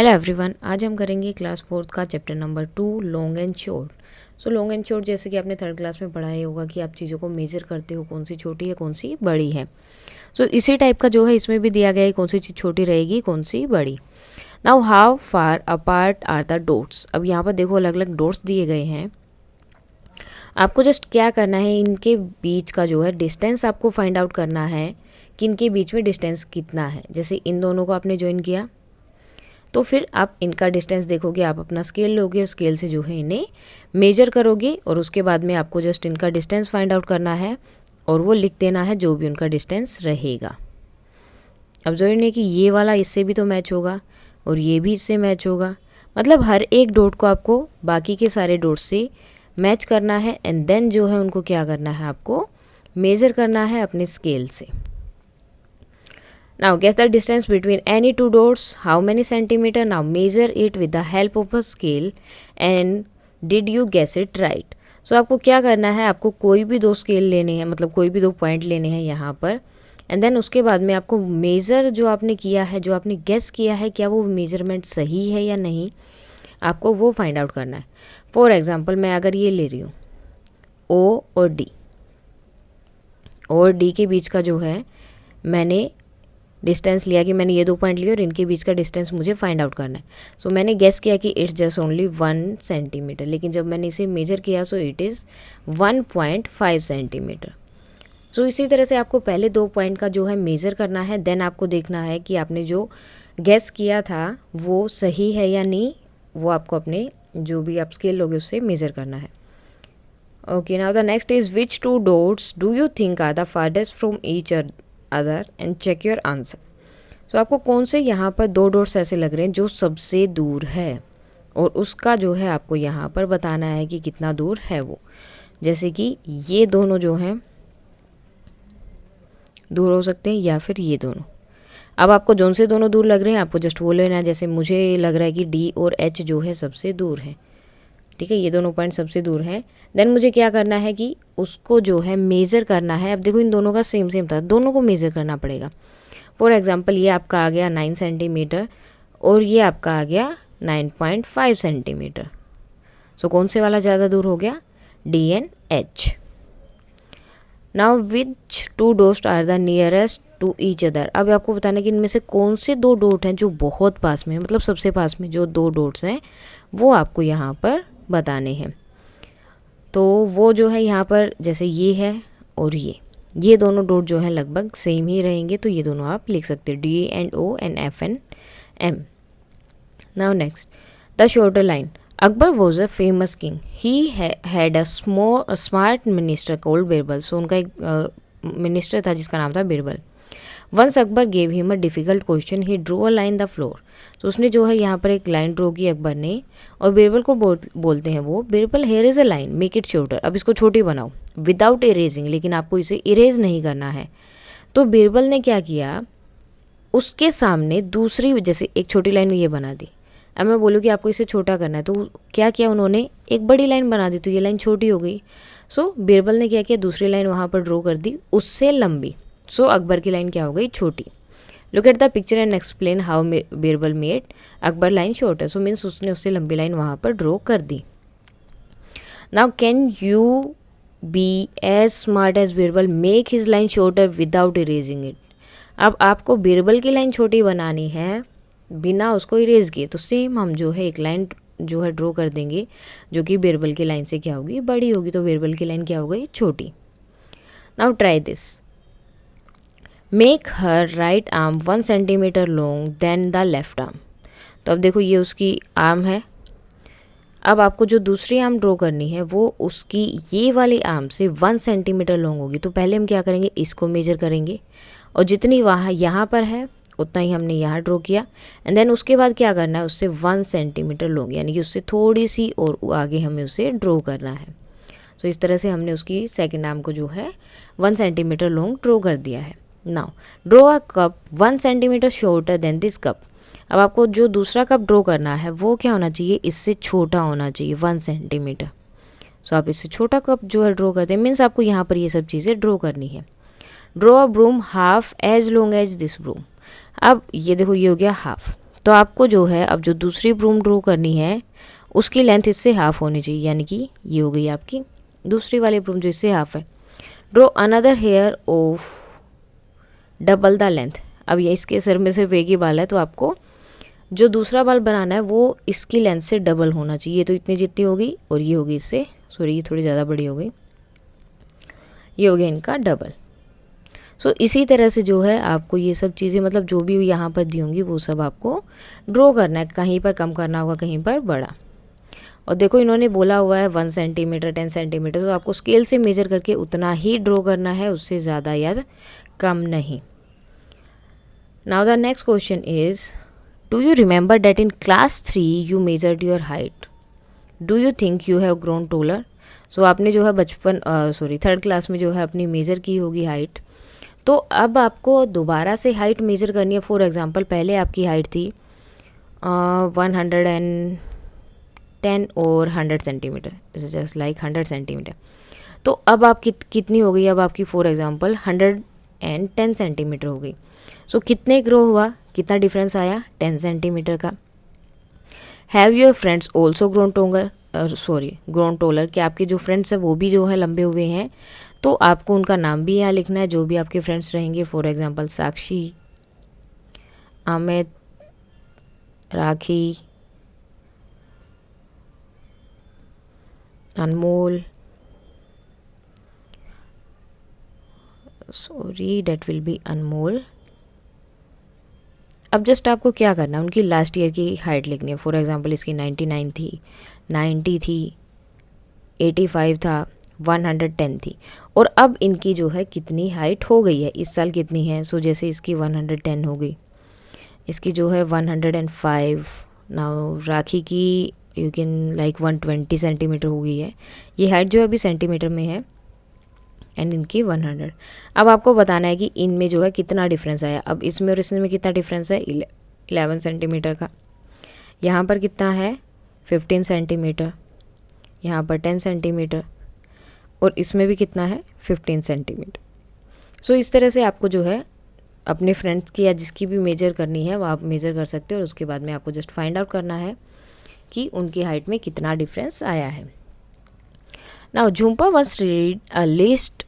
Hello everyone, आज हम करेंगे क्लास 4th का chapter number 2 long and short. So long and short जैसे कि आपने थर्ड क्लास में पढ़ा ही होगा कि आप चीज़ों को मेजर करते हो, कौन सी छोटी है कौन सी बड़ी है। सो इसी टाइप का जो है इसमें भी दिया गया है कौन सी चीज़ छोटी रहेगी कौन सी बड़ी। Now how far apart are the dots. अब यहाँ पर देखो अलग अलग डॉट्स दिए गए हैं। आपको जस्ट क्या करना है, इनके बीच का जो है डिस्टेंस आपको फाइंड आउट करना है कि इनके बीच में डिस्टेंस कितना है। जैसे इन दोनों को आपने ज्वाइन किया तो फिर आप इनका डिस्टेंस देखोगे, आप अपना स्केल लोगे, स्केल से जो है इन्हें मेजर करोगे और उसके बाद में आपको जस्ट इनका डिस्टेंस फाइंड आउट करना है और वो लिख देना है जो भी उनका डिस्टेंस रहेगा। अब जो है कि ये वाला इससे भी तो मैच होगा और ये भी इससे मैच होगा, मतलब हर एक डॉट को आपको बाकी के सारे डॉट से मैच करना है एंड देन जो है उनको क्या करना है, आपको मेज़र करना है अपने स्केल से। Now guess the distance between any two dots. How many centimeter? Now measure it with the help of a scale and did you guess it right? So आपको क्या करना है, आपको कोई भी दो स्केल लेने हैं, मतलब कोई भी दो पॉइंट लेने हैं यहाँ पर एंड देन उसके बाद में आपको मेज़र जो आपने किया है, जो आपने गेस किया है, क्या वो मेजरमेंट सही है या नहीं, आपको वो फाइंड आउट करना है। फॉर एग्जाम्पल मैं अगर ये ले रही हूँ ओ और डी के बीच का जो है मैंने डिस्टेंस लिया कि मैंने ये दो पॉइंट लिए और इनके बीच का डिस्टेंस मुझे फाइंड आउट करना है। सो मैंने गेस किया कि इट्स जस्ट ओनली 1 सेंटीमीटर, लेकिन जब मैंने इसे मेजर किया सो इट इज़ 1.5 सेंटीमीटर। सो इसी तरह से आपको पहले दो पॉइंट का जो है मेज़र करना है, देन आपको देखना है कि आपने जो गेस किया था वो सही है या नहीं, वो आपको अपने जो भी आप स्केल लोगे उससे मेज़र करना है। Okay, now the next is which two dots do you think are the farthest from each other and check your answer. तो आपको कौन से यहाँ पर दो डॉट्स ऐसे लग रहे हैं जो सबसे दूर है और उसका जो है आपको यहाँ पर बताना है कि कितना दूर है वो। जैसे कि ये दोनों जो हैं दूर हो सकते हैं या फिर ये दोनों। अब आपको जौन से दोनों दूर लग रहे हैं आपको जस्ट वो लेना है। जैसे मुझे लग रहा है कि डी और एच जो है सबसे दूर है, ठीक है, ये दोनों पॉइंट सबसे दूर हैं। देन मुझे क्या करना है कि उसको जो है मेज़र करना है। अब देखो इन दोनों का सेम था, दोनों को मेज़र करना पड़ेगा। फॉर एग्जांपल ये आपका आ गया 9 सेंटीमीटर और ये आपका आ गया 9.5 सेंटीमीटर। सो कौन से वाला ज़्यादा दूर हो गया, D and H. Now which two dots are the nearest to each other. अब आपको बताना है कि इनमें से कौन से दो डॉट हैं जो बहुत पास में हैं, मतलब सबसे पास में जो दो डॉट्स हैं वो आपको यहाँ पर बताने हैं। तो वो जो है यहाँ पर जैसे ये है और ये दोनों डॉट जो है लगभग सेम ही रहेंगे, तो ये दोनों आप लिख सकते हैं, D and O and F and M. Now next the shorter line. Akbar was a famous king, he had a smart minister called Birbal. So उनका एक मिनिस्टर था जिसका नाम था Birbal. Once Akbar gave him a difficult question, he drew a line the floor. तो उसने जो है यहाँ पर एक लाइन ड्रॉ की अकबर ने और बीरबल को बोलते हैं वो, Birbal here is a line make it shorter. अब इसको छोटी बनाओ विदाउट इरेजिंग, लेकिन आपको इसे इरेज नहीं करना है। तो बीरबल ने क्या किया, उसके सामने दूसरी जैसे एक छोटी लाइन ये बना दी। अब मैं बोलूँ कि आपको इसे छोटा करना है तो क्या किया उन्होंने, एक बड़ी लाइन बना दी, तो ये लाइन छोटी हो गई। सो बीरबल ने क्या किया, दूसरी लाइन वहाँ पर ड्रॉ कर दी उससे लंबी। सो अकबर की लाइन क्या हो गई, छोटी। Look at the picture and explain how Birbal made Akbar line shorter. So means उसने उससे लंबी लाइन वहाँ पर ड्रॉ कर दी। Now can you be as smart as Birbal, make his line shorter without erasing it. अब आपको बीरबल की लाइन छोटी बनानी है बिना उसको इरेज किए, तो सेम हम जो है एक लाइन जो है ड्रॉ कर देंगे जो कि बीरबल की लाइन से क्या होगी, बड़ी होगी। तो बीरबल की लाइन क्या हो गई, छोटी। Now try this. Make her right arm 1 centimetre long then the left arm. तो अब देखो ये उसकी आर्म है। अब आपको जो दूसरी आर्म ड्रॉ करनी है वो उसकी ये वाली आर्म से 1 सेंटीमीटर लॉन्ग होगी। तो पहले हम क्या करेंगे, इसको मेजर करेंगे और जितनी वहाँ यहाँ पर है उतना ही हमने यहाँ ड्रॉ किया एंड देन उसके बाद क्या करना है, उससे 1 सेंटीमीटर लॉन्ग यानी कि उससे थोड़ी सी और आगे हमें उसे ड्रॉ करना है। तो इस तरह से हमने उसकी सेकेंड आर्म को जो है 1 सेंटीमीटर लॉन्ग ड्रॉ कर दिया है। Now draw a cup 1 centimetre shorter than this cup. अब आपको जो दूसरा कप ड्रॉ करना है वो क्या होना चाहिए, इससे छोटा होना चाहिए 1 सेंटीमीटर। सो आप इससे छोटा कप जो है ड्रॉ करते हैं, मीन्स आपको यहाँ पर ये सब चीज़ें ड्रॉ करनी है। Draw a broom half as long as this broom. अब ये देखो ये हो गया हाफ, तो आपको जो है अब जो दूसरी ब्रूम ड्रॉ करनी है उसकी लेंथ इससे हाफ होनी चाहिए, यानी कि ये हो गई आपकी दूसरी वाली ब्रूम जो इससे हाफ है। Draw another hair of double the length. अब ये इसके सिर में सिर्फ एक ही बाल है, तो आपको जो दूसरा बाल बनाना है वो इसकी लेंथ से डबल होना चाहिए। ये तो इतनी जितनी होगी और ये होगी इससे, सॉरी ये थोड़ी ज़्यादा बड़ी हो गई, ये हो गया इनका डबल। सो इसी तरह से जो है आपको ये सब चीज़ें मतलब जो भी यहाँ पर दी होंगी वो सब आपको ड्रॉ करना है, कहीं पर कम करना होगा कहीं पर बड़ा। और देखो इन्होंने बोला हुआ है 1 सेंटीमीटर 10 सेंटीमीटर, तो आपको स्केल से मेजर करके उतना ही ड्रॉ करना है, उससे ज़्यादा या कम नहीं। Now the next question is, do you remember that in class 3 you measured your height, do you think you have grown taller. So आपने जो है थर्ड क्लास में जो है अपनी मेज़र की होगी हाइट, तो अब आपको दोबारा से हाइट मेज़र करनी है। फॉर एग्जांपल पहले आपकी हाइट थी 110 और 100 centimetre, is just like 100 centimetre. तो अब आप कितनी हो गई, अब आपकी फॉर एग्जांपल 110 सेंटीमीटर हो गई। सो कितने ग्रो हुआ, कितना डिफरेंस आया, 10 सेंटीमीटर का। Have your friends also grown taller, कि आपके जो फ्रेंड्स हैं वो भी जो है लंबे हुए हैं, तो आपको उनका नाम भी यहाँ लिखना है जो भी आपके फ्रेंड्स रहेंगे। For example Sakshi, Amit, Rakhi, Anmol, sorry that will be Anmol. अब जस्ट आपको क्या करना है, उनकी लास्ट ईयर की हाइट लिखनी है। फॉर एग्जांपल इसकी 99 थी, 90 थी, 85 था, 110 थी, और अब इनकी जो है कितनी हाइट हो गई है, इस साल कितनी है। सो जैसे इसकी 110 हो गई, इसकी जो है 105। नाउ राखी की यू कैन लाइक 120 सेंटीमीटर हो गई है, ये हाइट जो है अभी सेंटीमीटर में है, एंड इनकी 100। अब आपको बताना है कि इनमें जो है कितना डिफरेंस आया। अब इसमें और इसमें कितना डिफरेंस है, 11 सेंटीमीटर का। यहाँ पर कितना है 15 सेंटीमीटर, यहाँ पर 10 सेंटीमीटर, और इसमें भी कितना है 15 सेंटीमीटर। सो इस तरह से आपको जो है अपने फ्रेंड्स की या जिसकी भी मेजर करनी है वो आप मेजर कर सकते हो, और उसके बाद में आपको जस्ट फाइंड आउट करना है कि उनकी हाइट में कितना डिफरेंस आया है। Now Jhumpa once read a list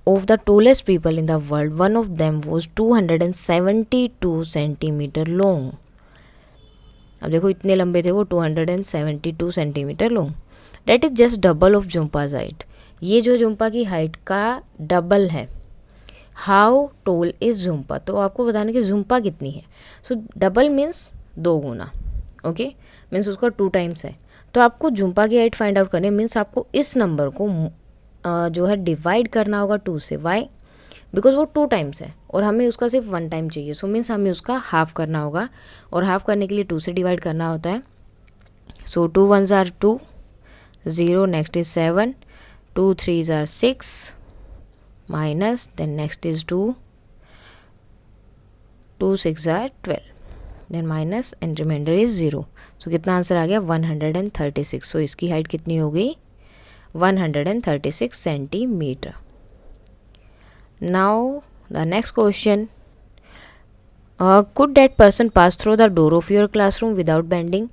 of the tallest people in the world. One of them was 272 centimetre long. अब देखो इतने लंबे थे वो, 272 centimetre long. That is just double of Jumpa's height, ये जो जुम्पा की हाइट का डबल है। हाउ टोल इज जुम्पा, तो आपको बताने की जुम्पा कितनी है। सो डबल मीन्स 2 गुना, ओके, मीन्स उसका 2 टाइम्स है। तो आपको जुम्पा की हाइट फाइंड आउट करनी, मीन्स आपको इस नंबर को जो है डिवाइड करना होगा 2 से। वाई, बिकॉज वो 2 टाइम्स है और हमें उसका सिर्फ 1 टाइम चाहिए। सो मीन्स हमें उसका हाफ करना होगा, और हाफ करने के लिए 2 से डिवाइड करना होता है। So 2 1s are 2, 0, next is 7, 2 3s are 6, minus, then next is 2, 2 6 are 12, then minus, and remainder is 0। So कितना आंसर आ गया 136। सो इसकी हाइट कितनी हो गई 136 centimetre. Now the next question, could that person pass through the door of your classroom without bending.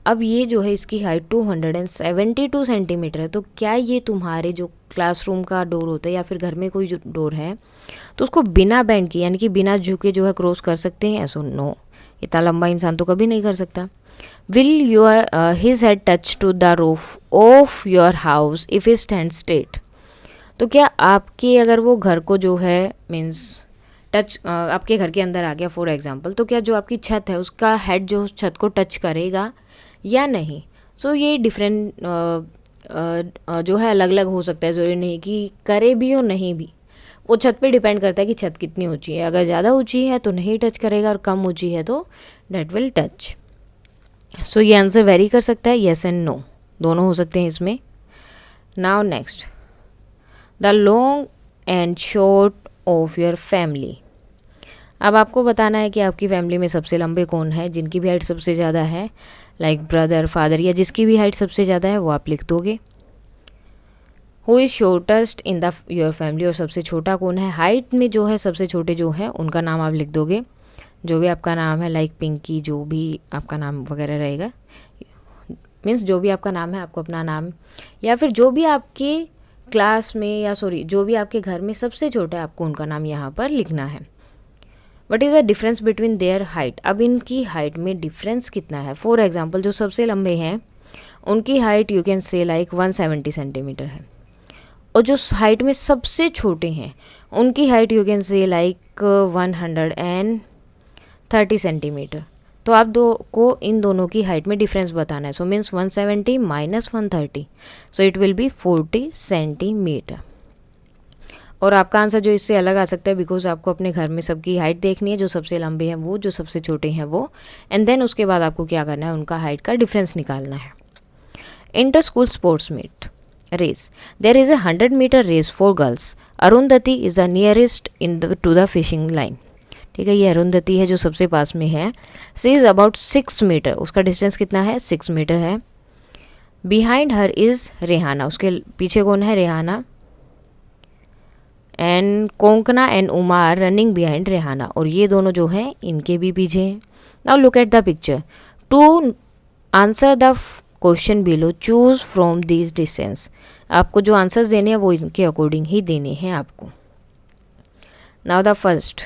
अब ये जो है इसकी हाइट 272 सेंटीमीटर है, तो क्या ये तुम्हारे जो क्लासरूम का डोर होता है या फिर घर में कोई जो डोर है तो उसको बिना बेंड किए यानी कि बिना झुके जो है क्रॉस कर सकते हैं। ऐसा नो, इतना लंबा इंसान तो कभी नहीं कर सकता। Will his head touch to the roof of your house if he stands straight? तो क्या आपके अगर वो घर को जो है मीन्स टच आपके घर के अंदर आ गया फॉर एग्जांपल, तो क्या जो आपकी छत है उसका हेड जो छत को टच करेगा या नहीं। सो ये डिफरेंट जो है अलग अलग हो सकता है, ज़रूरी नहीं कि करे भी और नहीं भी, वो छत पे डिपेंड करता है कि छत कितनी ऊंची है। अगर ज़्यादा ऊंची है तो नहीं टच करेगा, और कम ऊंची है तो डेट विल टच। सो ये आंसर वेरी कर सकता है, येस एंड नो दोनों हो सकते हैं इसमें। Now next, the long and short of your family. अब आपको बताना है कि आपकी फैमिली में सबसे लंबे कौन है, जिनकी भी हाइट सबसे ज़्यादा है, लाइक ब्रदर, फादर, या जिसकी भी हाइट सबसे ज़्यादा है वो आप लिख दोगे। Who is shortest in the your family, और सबसे छोटा कौन है हाइट में जो है सबसे छोटे जो हैं उनका नाम आप लिख दोगे। जो भी आपका नाम है, लाइक पिंकी, जो भी आपका नाम वगैरह रहेगा, मीन्स जो भी आपका नाम है आपको अपना नाम, या फिर जो भी आपके क्लास में या सॉरी जो भी आपके घर में सबसे छोटा है आपको उनका नाम यहाँ पर लिखना है। What is the difference between their height, अब इनकी हाइट में डिफरेंस कितना है। फॉर एग्जाम्पल जो सबसे लंबे हैं उनकी height you can say like 170 centimetre है, और जो हाइट में सबसे छोटे हैं उनकी height you can say like 130 centimetre. तो आप दो को इन दोनों की हाइट में डिफरेंस बताना है। So means 170 minus 130, so it will be 40 centimetre. और आपका आंसर जो इससे अलग आ सकता है, बिकॉज आपको अपने घर में सबकी हाइट देखनी है, जो सबसे लंबे हैं वो, जो सबसे छोटे हैं वो, एंड देन उसके बाद आपको क्या करना है, उनका हाइट का डिफरेंस निकालना है। Inter school sports meet race, there is 100 metre race for girls, Arundhati is the nearest to the fishing line. ठीक है, ये अरुंधति है जो सबसे पास में है। सी इज़ अबाउट 6 मीटर, उसका डिस्टेंस कितना है, 6 मीटर है। बिहाइंड हर इज़ रेहाना, उसके पीछे कौन है, Rehana. And Konkana and Uma are running behind Rehana, और ये दोनों जो हैं इनके भी पीछे हैं। Now look at the picture, to answer the question below choose from this distance. आपको जो आंसर्स देने हैं वो इनके अकॉर्डिंग ही देने हैं आपको। Now the first,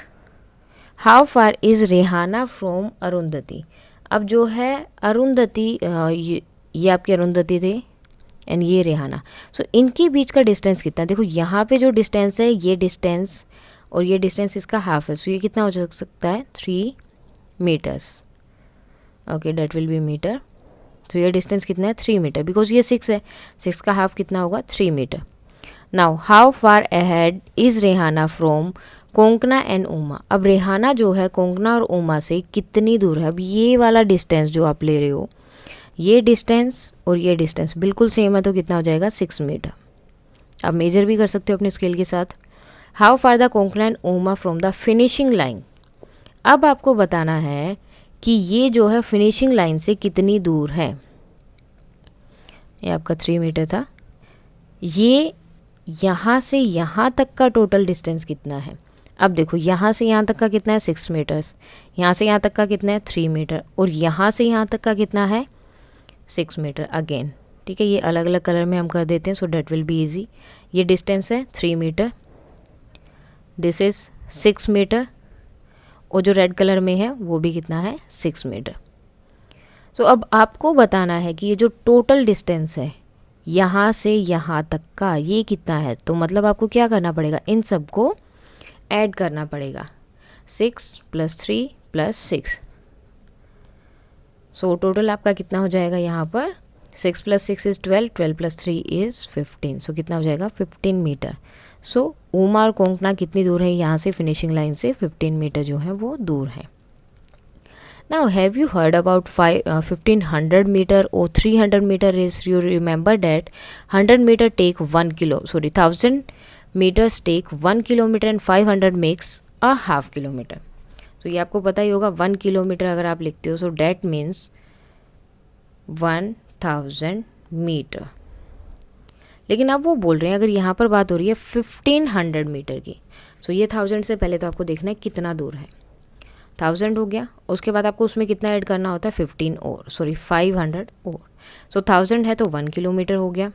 how far is Rehana from Arundhati. अब जो है अरुंधति, ये आपकी अरुंधति थे एंड ये रेहाना, सो इनके बीच का डिस्टेंस कितना है। देखो यहाँ पे जो डिस्टेंस है ये डिस्टेंस और ये डिस्टेंस इसका हाफ है, सो ये कितना हो सकता है, 3 metres. Okay, that will be metre. तो ये डिस्टेंस कितना है, 3 मीटर, बिकॉज ये 6 है, 6 का हाफ कितना होगा, 3 metre. Now how far ahead is Rehana from Konkana and Uma. अब रेहाना जो है कोंकणा और उमा से कितनी दूर है। अब ये वाला डिस्टेंस जो आप ले रहे हो, ये डिस्टेंस और ये डिस्टेंस बिल्कुल सेम है, तो कितना हो जाएगा, 6 मीटर। आप मेजर भी कर सकते हो अपने स्केल के साथ। How far the Konkona and Uma from the finishing line. अब आपको बताना है कि ये जो है फिनिशिंग लाइन से कितनी दूर है। ये आपका 3 मीटर था, ये यहाँ से यहाँ तक का टोटल डिस्टेंस कितना है। अब देखो यहाँ से यहाँ तक का कितना है, 6 मीटर्स, यहाँ से यहाँ तक का कितना है, 3 मीटर, और यहाँ से यहाँ तक का कितना है, 6 मीटर अगेन। ठीक है, ये अलग अलग कलर में हम कर देते हैं, सो डेट विल बी इजी। ये डिस्टेंस है 3 मीटर, दिस इज़ 6 मीटर, और जो रेड कलर में है वो भी कितना है, 6 मीटर। तो अब आपको बताना है कि ये जो टोटल डिस्टेंस है यहाँ से यहाँ तक का, ये कितना है। तो मतलब आपको क्या करना पड़ेगा, इन सब को ऐड करना पड़ेगा, 6 + 3 + 6। सो टोटल आपका कितना हो जाएगा यहाँ पर, 6 + 6 इज़ 12, 12 + 3 इज़ 15। सो कितना हो जाएगा, 15 मीटर। सो उमा और कोंकणा कितनी दूर है यहाँ से, फिनिशिंग लाइन से 15 मीटर जो है वो दूर है। Now have you heard about 1500 metre और 300 metre race. You remember that 100 metre take 1 kilo, sorry 1000 metres take 1 kilometre and 500 makes a half kilometre. तो ये आपको पता ही होगा, 1 किलोमीटर अगर आप लिखते हो, सो डैट मीन्स 1000 मीटर। लेकिन अब वो बोल रहे हैं, अगर यहाँ पर बात हो रही है 1500 मीटर की, सो ये 1000 से पहले तो आपको देखना है कितना दूर है। 1000 हो गया, उसके बाद आपको उसमें कितना ऐड करना होता है, 500 और। सो 1000 है तो 1 किलोमीटर हो गया,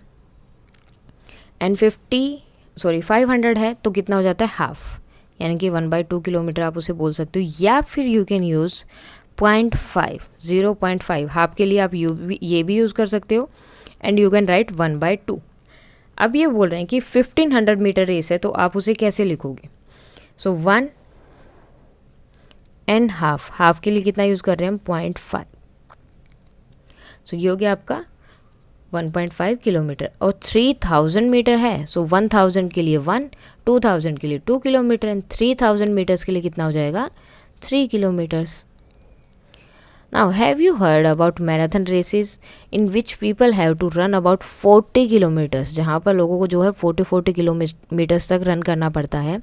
एंड 500 है तो कितना हो जाता है, हाफ, यानी कि 1/2 किलोमीटर आप उसे बोल सकते हो। या फिर यू कैन यूज़ 0.5, हाफ के लिए आप ये भी यूज़ कर सकते हो, एंड यू कैन राइट 1/2। अब ये बोल रहे हैं कि 1500 मीटर रेस है, तो आप उसे कैसे लिखोगे। सो 1 एंड हाफ के लिए कितना यूज़ कर रहे हैं हम, 0.5। सो ये हो गया आपका 1.5 किलोमीटर। और 3000 मीटर है, सो 1000 के लिए 1, 2000 के लिए 2 किलोमीटर, एंड 3000 मीटर्स के लिए कितना हो जाएगा, 3 kilometres. Now, have you heard about marathon races in which people have to run about 40 kilometers, जहाँ पर लोगों को जो है 40 किलोमीटर्स तक रन करना पड़ता है।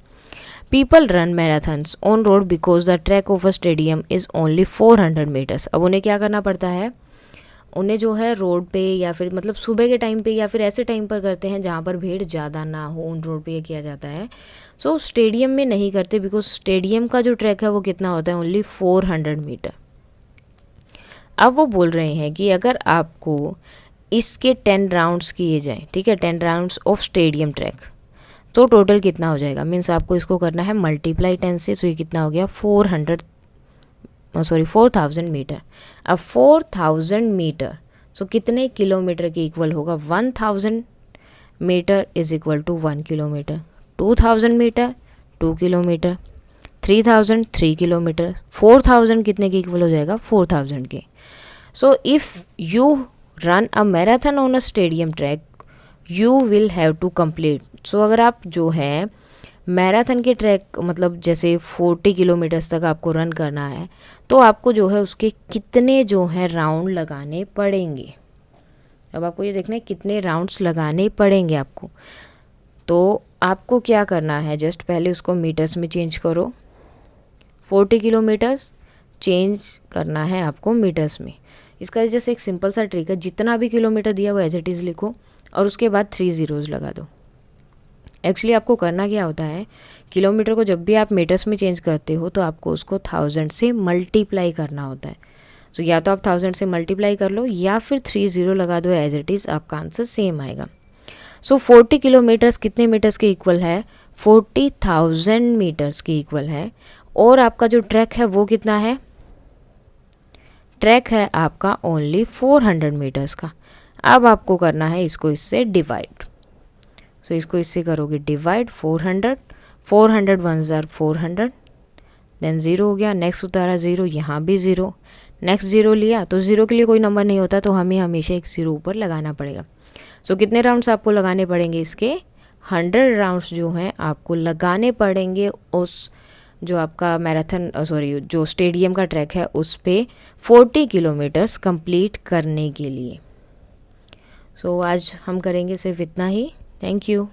People run marathons on road because the track of a stadium is only 400 meters। अब उन्हें क्या करना पड़ता है, उन्हें जो है रोड पे या फिर मतलब सुबह के टाइम पे या फिर ऐसे टाइम पर करते हैं जहाँ पर भीड़ ज़्यादा ना हो, उन रोड पे ये किया जाता है। सो स्टेडियम में नहीं करते, बिकॉज स्टेडियम का जो ट्रैक है वो कितना होता है, ओनली 400 मीटर। अब वो बोल रहे हैं कि अगर आपको इसके 10 राउंड्स किए जाएँ, ठीक है, 10 राउंड्स ऑफ स्टेडियम ट्रैक, तो टोटल कितना हो जाएगा। मीन्स आपको इसको करना है मल्टीप्लाई 10 से। सो ये कितना हो गया 4000 मीटर। अब 4000 मीटर सो कितने किलोमीटर के इक्वल होगा। 1000 metre is equal to 1 kilometre, 2000 metre 2 kilometre, 3000 3 kilometre, 4000 कितने के इक्वल हो जाएगा, 4000 के। So if you run a marathon on a stadium track you will have to complete. So अगर आप जो है मैराथन के ट्रैक मतलब जैसे 40 किलोमीटर्स तक आपको रन करना है, तो आपको जो है उसके कितने जो है राउंड लगाने पड़ेंगे। अब आपको ये देखना है कितने राउंड्स लगाने पड़ेंगे आपको। तो आपको क्या करना है, जस्ट पहले उसको मीटर्स में चेंज करो। 40 किलोमीटर्स चेंज करना है आपको मीटर्स में। इसका जैसे एक सिंपल सा ट्रिक है, जितना भी किलोमीटर दिया वो एज इट इज़ लिखो और उसके बाद 3 ज़ीरोज़ लगा दो। एक्चुअली आपको करना क्या होता है, किलोमीटर को जब भी आप मीटर्स में चेंज करते हो तो आपको उसको 1000 से मल्टीप्लाई करना होता है। सो या तो आप 1000 से मल्टीप्लाई कर लो या फिर 3 ज़ीरो लगा दो, एज इट इज़ आपका आंसर सेम आएगा। सो 40 किलोमीटर्स कितने मीटर्स के इक्वल है, 40,000 मीटर्स के इक्वल है। और आपका जो ट्रैक है वो कितना है, ट्रैक है आपका ओनली 400 मीटर्स का। अब आपको करना है इसको इससे डिवाइड। सो इसको इससे करोगे डिवाइड 400, 400 1 ज़ार 400, देन ज़ीरो हो गया, नेक्स्ट उतारा ज़ीरो, यहाँ भी ज़ीरो, नेक्स्ट ज़ीरो लिया तो ज़ीरो के लिए कोई नंबर नहीं होता, तो हमें हमेशा एक ज़ीरो ऊपर लगाना पड़ेगा। सो कितने राउंड्स आपको लगाने पड़ेंगे इसके, 100 राउंड्स जो हैं आपको लगाने पड़ेंगे उस जो आपका मैराथन जो स्टेडियम का ट्रैक है उस पे 40 किलोमीटर्स कंप्लीट करने के लिए। सो आज हम करेंगे सिर्फ इतना ही। Thank you.